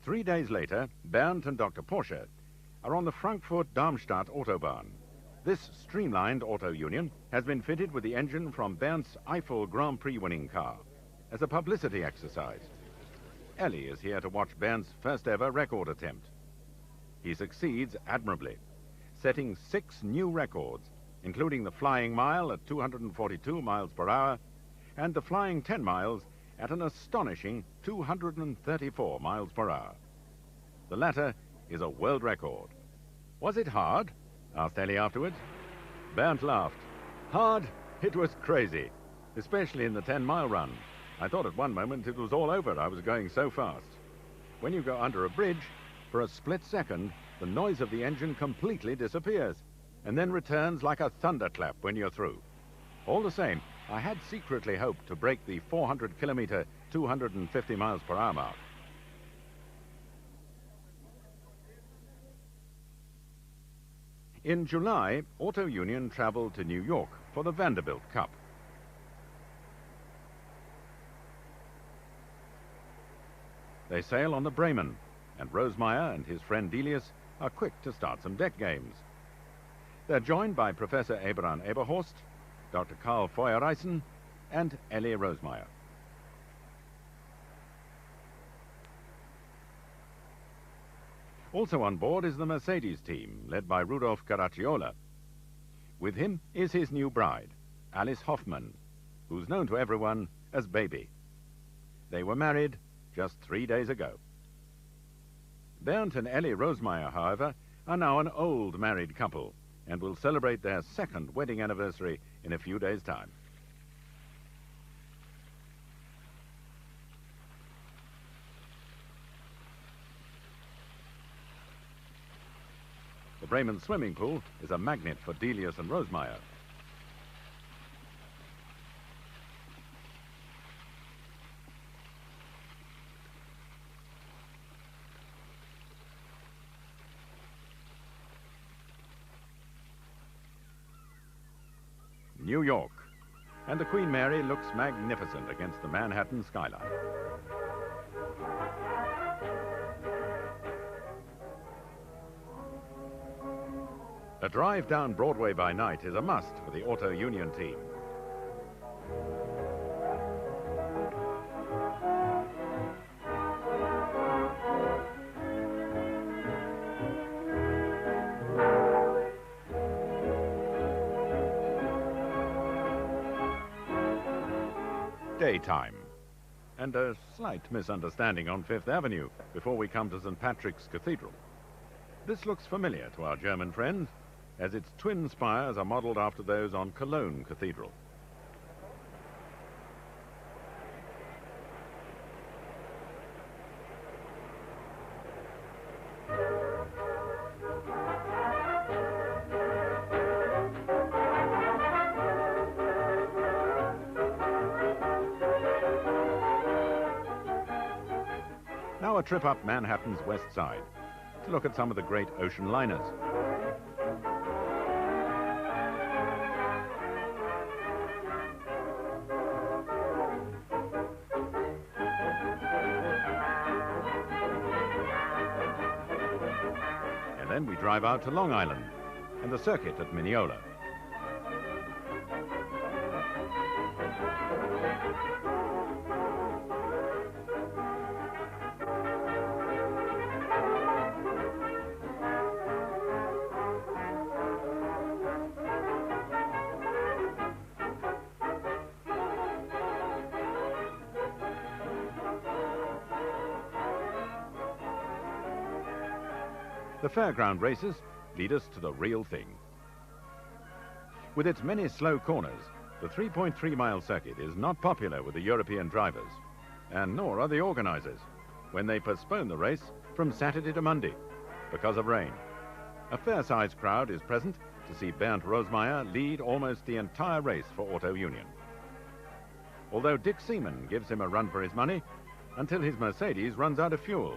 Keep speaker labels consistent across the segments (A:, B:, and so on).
A: 3 days later, Bernd and Dr. Porsche are on the Frankfurt-Darmstadt Autobahn. This streamlined auto union has been fitted with the engine from Berndt Eiffel Grand Prix winning car as a publicity exercise. Ellie is here to watch Berndt first ever record attempt. He succeeds admirably, setting 6 new records, including the flying mile at 242 miles per hour and the flying 10 miles at an astonishing 234 miles per hour. The latter is a world record. Was it hard? Asked Ellie afterwards. Bernd laughed. Hard? It was crazy, especially in the 10-mile run. I thought at one moment it was all over. I was going so fast. When you go under a bridge, for a split second, the noise of the engine completely disappears and then returns like a thunderclap when you're through. All the same, I had secretly hoped to break the 400-kilometer, 250 miles per hour mark. In July, Auto Union traveled to New York for the Vanderbilt Cup. They sail on the Bremen, and Rosemeyer and his friend Delius are quick to start some deck games. They're joined by Professor Abraham Eberhorst, Dr. Karl Feuerreisen, and Ellie Rosemeyer. Also on board is the Mercedes team, led by Rudolf Caracciola. With him is his new bride, Alice Hoffmann, who's known to everyone as Baby. They were married just 3 days ago. Bernd and Ellie Rosemeyer, however, are now an old married couple and will celebrate their 2nd wedding anniversary in a few days' time. The Bremen swimming pool is a magnet for Delius and Rosemeyer. New York, and the Queen Mary looks magnificent against the Manhattan skyline. A drive down Broadway by night is a must for the Auto Union team. Daytime, and a slight misunderstanding on Fifth Avenue before we come to St. Patrick's Cathedral. This looks familiar to our German friends, as its twin spires are modeled after those on Cologne Cathedral. Now a trip up Manhattan's west side to look at some of the great ocean liners. And then we drive out to Long Island and the circuit at Mineola. The fairground races lead us to the real thing. With its many slow corners, the 3.3-mile circuit is not popular with the European drivers, and nor are the organizers, when they postpone the race from Saturday to Monday because of rain. A fair-sized crowd is present to see Bernd Rosemeyer lead almost the entire race for Auto Union. Although Dick Seaman gives him a run for his money until his Mercedes runs out of fuel.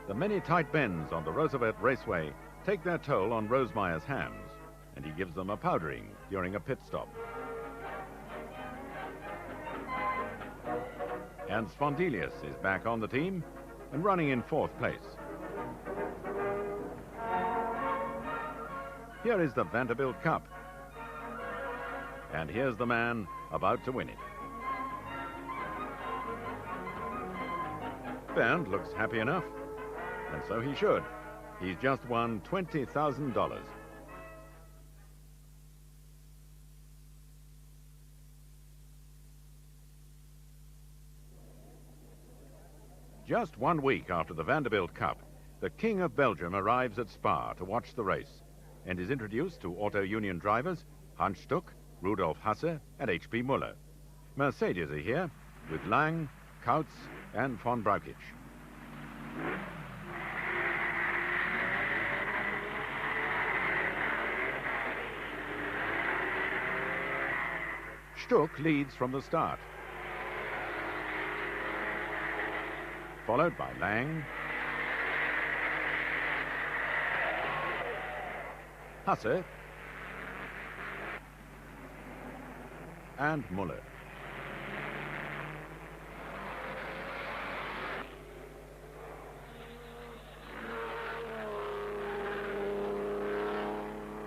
A: The many tight bends on the Roosevelt Raceway take their toll on Rosemeyer's hands, and he gives them a powdering during a pit stop. Ernst von Delius is back on the team, and running in 4th place. Here is the Vanderbilt Cup. And here's the man about to win it. Bernd looks happy enough, and so he should. He's just won $20,000. Just 1 week after the Vanderbilt Cup, the King of Belgium arrives at Spa to watch the race and is introduced to Auto Union drivers Hans Stuck, Rudolf Hasse and H.P. Muller. Mercedes are here with Lang, Kautz and von Brauchitsch. Stuck leads from the start, followed by Lang, Hasse and Muller.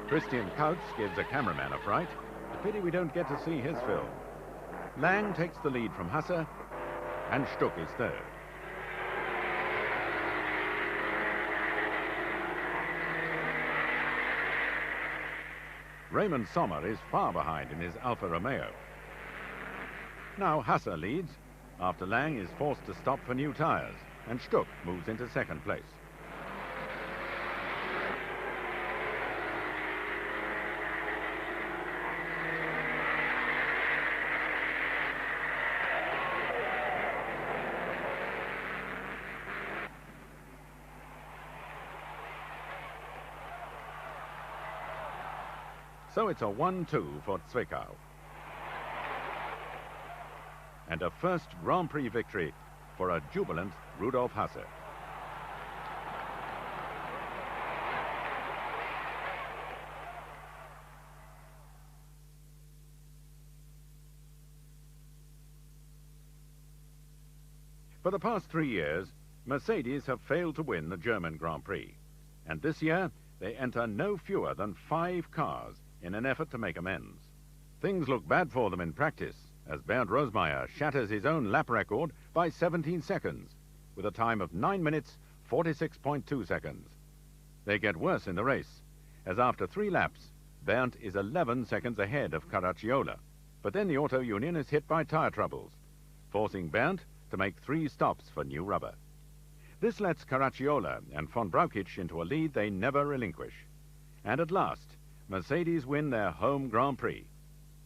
A: Christian Kautz gives a cameraman a fright. A pity we don't get to see his film. Lang takes the lead from Hasse, and Stuck is third. Raymond Sommer is far behind in his Alfa Romeo. Now Hasse leads, after Lang is forced to stop for new tires, and Stuck moves into 2nd place. So it's a 1-2 for Zwickau. And a first Grand Prix victory for a jubilant Rudolf Hasse. For the past 3 years, Mercedes have failed to win the German Grand Prix. And this year, they enter no fewer than 5 cars in an effort to make amends. Things look bad for them in practice, as Bernd Rosemeyer shatters his own lap record by 17 seconds, with a time of 9 minutes, 46.2 seconds. They get worse in the race, as after 3 laps, Bernd is 11 seconds ahead of Caracciola. But then the Auto Union is hit by tire troubles, forcing Bernd to make 3 stops for new rubber. This lets Caracciola and von Brauchitsch into a lead they never relinquish. And at last, Mercedes win their home Grand Prix.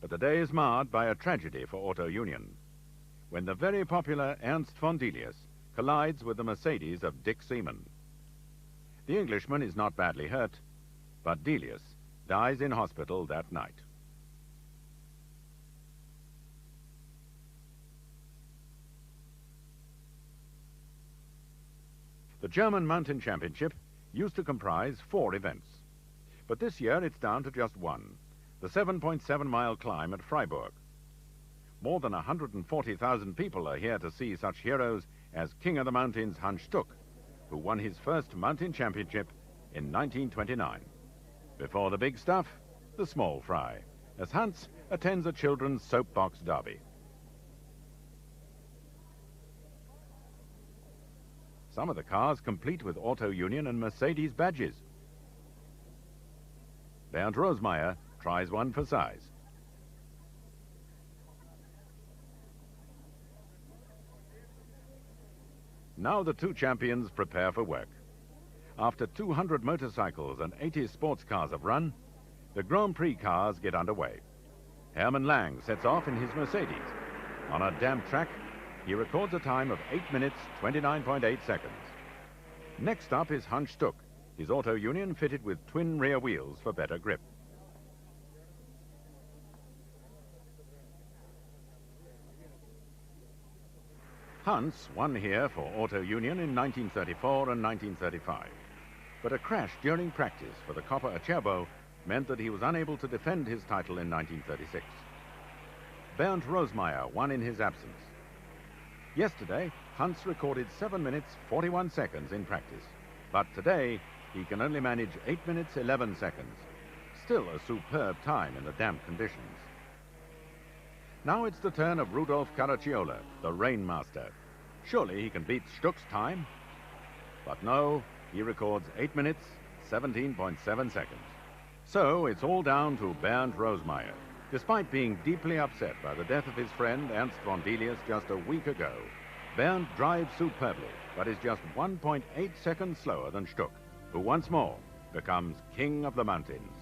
A: But the day is marred by a tragedy for Auto Union, when the very popular Ernst von Delius collides with the Mercedes of Dick Seaman. The Englishman is not badly hurt, but Delius dies in hospital that night. The German Mountain Championship used to comprise 4 events. But this year it's down to just 1, the 7.7-mile climb at Freiburg. More than 140,000 people are here to see such heroes as King of the Mountains Hans Stuck, who won his first mountain championship in 1929. Before the big stuff, the small fry, as Hans attends a children's soapbox derby. Some of the cars complete with Auto Union and Mercedes badges. Bernd Rosemeyer tries one for size. Now the 2 champions prepare for work. After 200 motorcycles and 80 sports cars have run, the Grand Prix cars get underway. Hermann Lang sets off in his Mercedes. On a damp track, he records a time of 8 minutes, 29.8 seconds. Next up is Hans Stuck, his Auto Union fitted with twin rear wheels for better grip. Hans won here for Auto Union in 1934 and 1935. But a crash during practice for the Coppa Acerbo meant that he was unable to defend his title in 1936. Bernd Rosemeyer won in his absence. Yesterday, Hans recorded 7 minutes 41 seconds in practice. But today, he can only manage 8 minutes 11 seconds. Still a superb time in the damp conditions. Now it's the turn of Rudolf Caracciola, the Rainmaster. Surely he can beat Stuck's time? But no, he records 8 minutes 17.7 seconds. So it's all down to Bernd Rosemeyer. Despite being deeply upset by the death of his friend Ernst von Delius just a week ago, Bernd drives superbly, but is just 1.8 seconds slower than Stuck, who once more becomes king of the mountains.